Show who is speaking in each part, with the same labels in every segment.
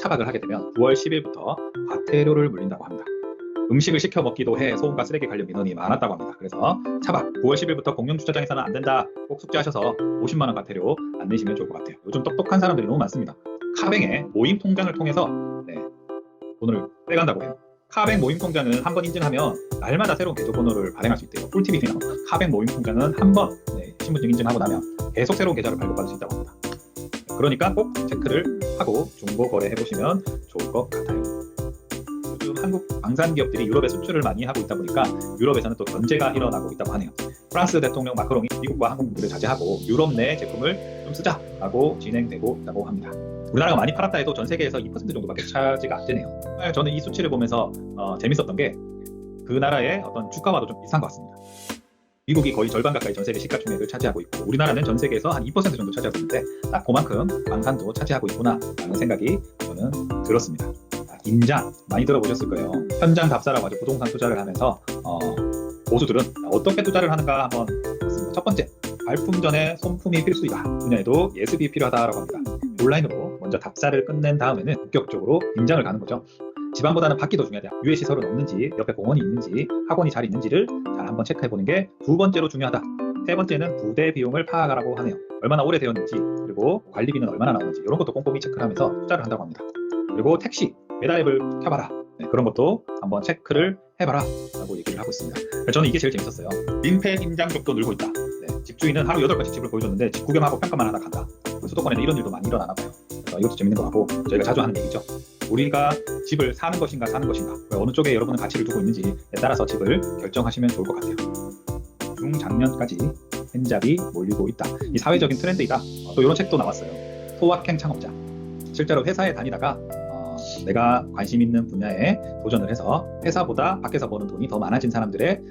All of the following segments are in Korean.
Speaker 1: 차박을 하게 되면 9월 10일부터 과태료를 물린다고 합니다. 음식을 시켜 먹기도 해 소음과 쓰레기 관련 민원이 많았다고 합니다. 그래서 차박 9월 10일부터 공영 주차장에서는 안 된다. 꼭 숙지하셔서 50만 원 과태료 안 내시면 좋을 것 같아요. 요즘 똑똑한 사람들이 너무 많습니다. 카뱅의 모임 통장을 통해서 돈을 빼간다고 해요. 카뱅 모임 통장은 한 번 인증하면 날마다 새로운 계좌번호를 발행할 수 있대요. 꿀팁이네요. 카뱅 모임 통장은 한 번 신분증 인증하고 나면 계속 새로운 계좌를 발급받을 수 있다고 합니다. 그러니까 꼭 체크를 하고 중고 거래해 보시면 좋을 것 같아요. 요즘 한국 방산 기업들이 유럽에 수출을 많이 하고 있다 보니까 유럽에서는 또 견제가 일어나고 있다고 하네요. 프랑스 대통령 마크롱이 미국과 항공기를 자제하고 유럽 내 제품을 좀 쓰자라고 진행되고 있다고 합니다. 우리나라가 많이 팔았다 해도 전 세계에서 2% 정도밖에 차지가 안 되네요. 정말 저는 이 수치를 보면서 재밌었던 게 그 나라의 어떤 주가와도 좀 비슷한 것 같습니다. 미국이 거의 절반 가까이 전 세계 시가총액을 차지하고 있고 우리나라는 전 세계에서 한 2% 정도 차지하고 있는데 딱 그만큼 방산도 차지하고 있구나 라는 생각이 저는 들었습니다. 임장 많이 들어보셨을 거예요. 현장 답사라고 하죠. 부동산 투자를 하면서 고수들은 어떻게 투자를 하는가 한번 봤습니다. 첫 번째, 발품 전에 손품이 필수이다 분야에도 예습이 필요하다라고 합니다. 온라인으로 먼저 답사를 끝낸 다음에는 본격적으로 임장을 가는 거죠. 집안보다는 밖이 더 중요하다. 유해 시설은 없는지, 옆에 공원이 있는지, 학원이 잘 있는지를 잘 한번 체크해보는 게 두 번째로 중요하다. 세 번째는 부대 비용을 파악하라고 하네요. 얼마나 오래 되었는지, 그리고 관리비는 얼마나 나오는지 이런 것도 꼼꼼히 체크를 하면서 투자를 한다고 합니다. 그리고 택시, 배달 앱을 켜봐라. 그런 것도 한번 체크를 해봐라 라고 얘기를 하고 있습니다. 저는 이게 제일 재밌었어요. 민폐 임장족도 늘고 있다. 집주인은 하루 8가지 집을 보여줬는데 집 구경하고 평가만 하다 간다. 수도권에는 이런 일도 많이 일어나나 봐요. 그래서 이것도 재밌는 것 같고 저희가 자주 하는 얘기죠. 우리가 집을 사는 것인가 사는 것인가, 어느 쪽에 여러분은 가치를 두고 있는지에 따라서 집을 결정하시면 좋을 것 같아요. 중장년까지 hend잡이 몰리고 있다. 이 사회적인 트렌드이다. 또 이런 책도 나왔어요. 소확행 창업자. 실제로 회사에 다니다가 내가 관심 있는 분야에 도전을 해서 회사보다 밖에서 버는 돈이 더 많아진 사람들의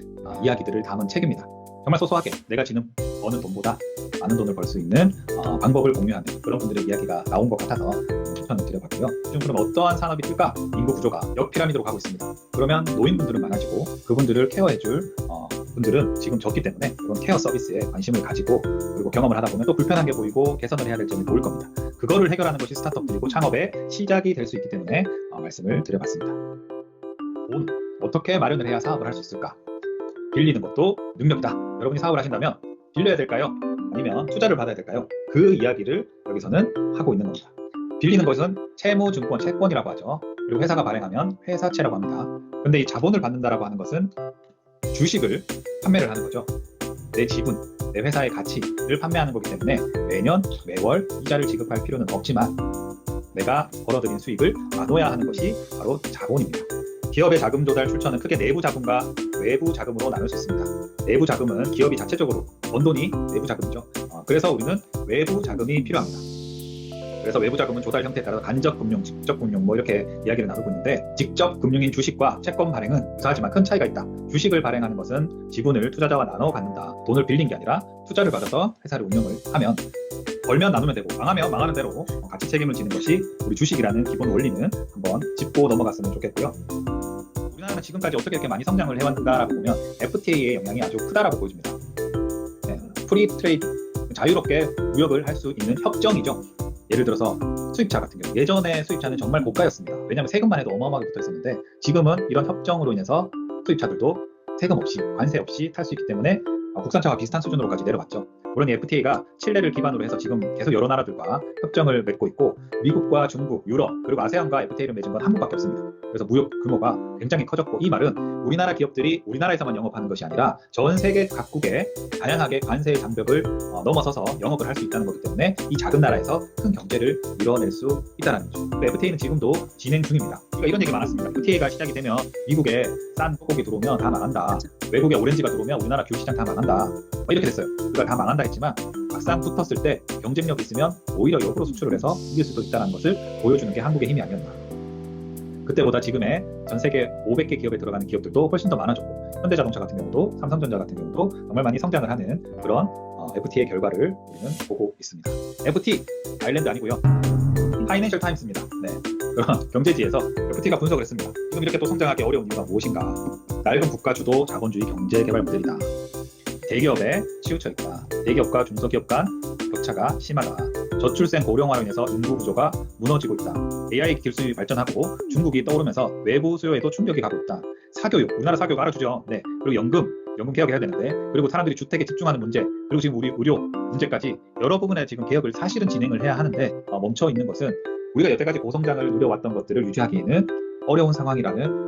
Speaker 1: 이야기들을 담은 책입니다. 정말 소소하게 내가 지금 버는 돈보다 많은 돈을 벌 수 있는 방법을 공유하는 그런 분들의 이야기가 나온 것 같아서 추천을 드려봤고요. 지금 그럼 어떠한 산업이 뜰까? 인구 구조가 역피라미드로 가고 있습니다. 그러면 노인분들은 많아지고 그분들을 케어해줄 분들은 지금 적기 때문에 그런 케어 서비스에 관심을 가지고 그리고 경험을 하다 보면 또 불편한 게 보이고 개선을 해야 될 점이 보일 겁니다. 그거를 해결하는 것이 스타트업들이고 창업의 시작이 될 수 있기 때문에 말씀을 드려봤습니다. 돈 어떻게 마련을 해야 사업을 할 수 있을까? 빌리는 것도 능력이다. 여러분이 사업을 하신다면 빌려야 될까요? 아니면 투자를 받아야 될까요? 그 이야기를 여기서는 하고 있는 겁니다. 빌리는 것은 채무증권, 채권이라고 하죠. 그리고 회사가 발행하면 회사채라고 합니다. 근데 이 자본을 받는다라고 하는 것은 주식을 판매를 하는 거죠. 내 지분, 내 회사의 가치를 판매하는 거기 때문에 매년, 매월 이자를 지급할 필요는 없지만 내가 벌어들인 수익을 나눠야 하는 것이 바로 자본입니다. 기업의 자금 조달 출처는 크게 내부 자금과 외부 자금으로 나눌 수 있습니다. 내부 자금은 기업이 자체적으로 번 돈이 내부 자금이죠. 그래서 우리는 외부 자금이 필요합니다. 그래서 외부 자금은 조달 형태에 따라서 간접 금융, 직접 금융 이렇게 이야기를 나누고 있는데 직접 금융인 주식과 채권 발행은 유사하지만 큰 차이가 있다. 주식을 발행하는 것은 지분을 투자자와 나눠 갖는다. 돈을 빌린 게 아니라 투자를 받아서 회사를 운영을 하면 벌면 나누면 되고 망하면 망하는 대로 같이 책임을 지는 것이 우리 주식이라는 기본 원리는 한번 짚고 넘어갔으면 좋겠고요. 우리나라는 지금까지 어떻게 이렇게 많이 성장을 해왔는가라고 보면 FTA의 영향이 아주 크다라고 보여집니다. 프리 트레이드, 자유롭게 무역을 할 수 있는 협정이죠. 예를 들어서 수입차 같은 경우 예전에 수입차는 정말 고가였습니다. 왜냐하면 세금만 해도 어마어마하게 붙어 있었는데 지금은 이런 협정으로 인해서 수입차들도 세금 없이 관세 없이 탈 수 있기 때문에 국산차와 비슷한 수준으로까지 내려왔죠. 물론 이 FTA가 칠레를 기반으로 해서 지금 계속 여러 나라들과 협정을 맺고 있고 미국과 중국, 유럽 그리고 아세안과 FTA를 맺은 건 한국밖에 없습니다. 그래서 무역 규모가 굉장히 커졌고 이 말은 우리나라 기업들이 우리나라에서만 영업하는 것이 아니라 전 세계 각국에 다양하게 관세의 장벽을 넘어서서 영업을 할 수 있다는 거기 때문에 이 작은 나라에서 큰 경제를 이뤄낼 수 있다는 거죠. FTA는 지금도 진행 중입니다. 그러니까 이런 얘기 많았습니다. FTA가 시작이 되면 미국에 싼 소고기 들어오면 다 망한다. 외국에 오렌지가 들어오면 우리나라 귤시장 다 망한다. 이렇게 됐어요. 그가 다 망한다 했지만 막상 붙었을 때 경쟁력이 있으면 오히려 역으로 수출을 해서 이길 수도 있다는 것을 보여주는 게 한국의 힘이 아니었나. 그때보다 지금의 전 세계 500개 기업에 들어가는 기업들도 훨씬 더 많아졌고 현대자동차 같은 경우도 삼성전자 같은 경우도 정말 많이 성장을 하는 그런 FTA 결과를 우리는 보고 있습니다. FT 아일랜드 아니고요. 파이낸셜 타임스입니다. 그런 경제지에서 FT가 분석을 했습니다. 지금 이렇게 또 성장하기 어려운 이유가 무엇인가? 낡은 국가 주도 자본주의 경제 개발 모델이다. 대기업에 치우쳐 있다. 대기업과 중소기업 간 격차 격차가 심하다. 저출생 고령화로 인해서 인구 구조가 무너지고 있다. AI 기술이 발전하고 중국이 떠오르면서 외부 수요에도 충격이 가고 있다. 사교육, 우리나라 사교육 알아주죠. 네. 그리고 연금 개혁해야 되는데, 그리고 사람들이 주택에 집중하는 문제, 그리고 지금 우리 의료 문제까지 여러 부분에 지금 개혁을 사실은 진행을 해야 하는데 멈춰 있는 것은 우리가 여태까지 고성장을 누려왔던 것들을 유지하기에는 어려운 상황이라는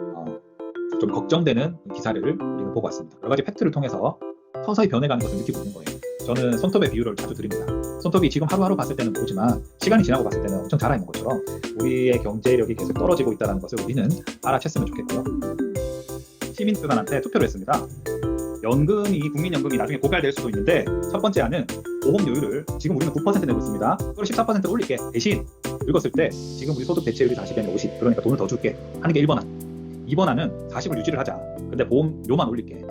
Speaker 1: 좀 걱정되는 기사를 우리는 보고 왔습니다. 여러 가지 팩트를 통해서 서서히 변해가는 것을 느끼고 있는 거예요. 저는 손톱의 비유를 자주 드립니다. 손톱이 지금 하루하루 봤을 때는 모르지만 시간이 지나고 봤을 때는 엄청 자라있는 것처럼 우리의 경제력이 계속 떨어지고 있다는 것을 우리는 알아챘으면 좋겠고요. 시민들한테 투표를 했습니다. 연금이, 국민연금이 나중에 고갈될 수도 있는데 첫 번째 안은 보험료율을 지금 우리는 9% 내고 있습니다. 그걸 14% 올릴게. 대신 읽었을 때 지금 우리 소득 대체율이 40이 50, 그러니까 돈을 더 줄게 하는 게 1번 안. 2번 안은 40을 유지를 하자. 근데 보험료만 올릴게.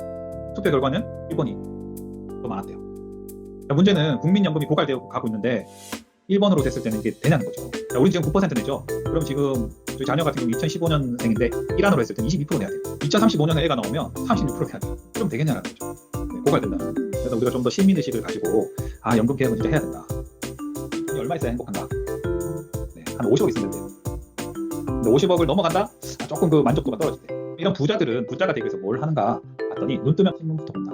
Speaker 1: 투표 결과는 1번이 더 많았대요. 그러니까 문제는 국민연금이 고갈되어 가고 있는데 1번으로 됐을 때는 이게 되냐는 거죠. 자, 우리 지금 9% 내죠. 그럼 지금 저희 자녀 같은 경우 2015년생인데 1안으로 했을 때는 22% 내야 돼요. 2035년에 애가 나오면 36% 해야 돼요. 그럼 되겠냐는 거죠. 네, 고갈된다는. 그래서 우리가 좀 더 시민의식을 가지고 연금 개혁은 진짜 해야 된다. 돈이 얼마 있어야 행복한가? 네, 한 50억 있으면 돼요. 근데 50억을 넘어간다? 조금 그 만족도가 떨어진대. 이런 부자들은 부자가 되기 위해서 뭘 하는가 봤더니 눈 뜨면 신문부터 본다.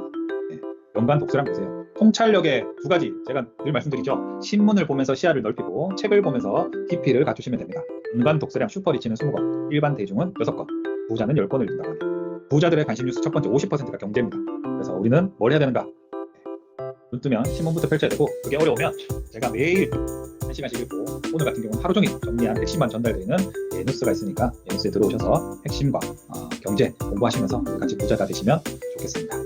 Speaker 1: 네, 연간 독서량 보세요. 통찰력의 두 가지, 제가 늘 말씀드리죠. 신문을 보면서 시야를 넓히고 책을 보면서 깊이를 갖추시면 됩니다. 연간 독서량 슈퍼리치는 20권, 일반 대중은 6권, 부자는 10권을 읽는다고 합니다. 부자들의 관심 뉴스 첫 번째 50%가 경제입니다. 그래서 우리는 뭘 해야 되는가? 눈 뜨면 신문부터 펼쳐야 되고, 그게 어려우면 제가 매일 1시간씩 읽고, 오늘 같은 경우는 하루 종일 정리한 핵심만 전달되는 뉴스가 있으니까 뉴스에 들어오셔서 핵심과 경제 공부하시면서 같이 부자가 되시면 좋겠습니다.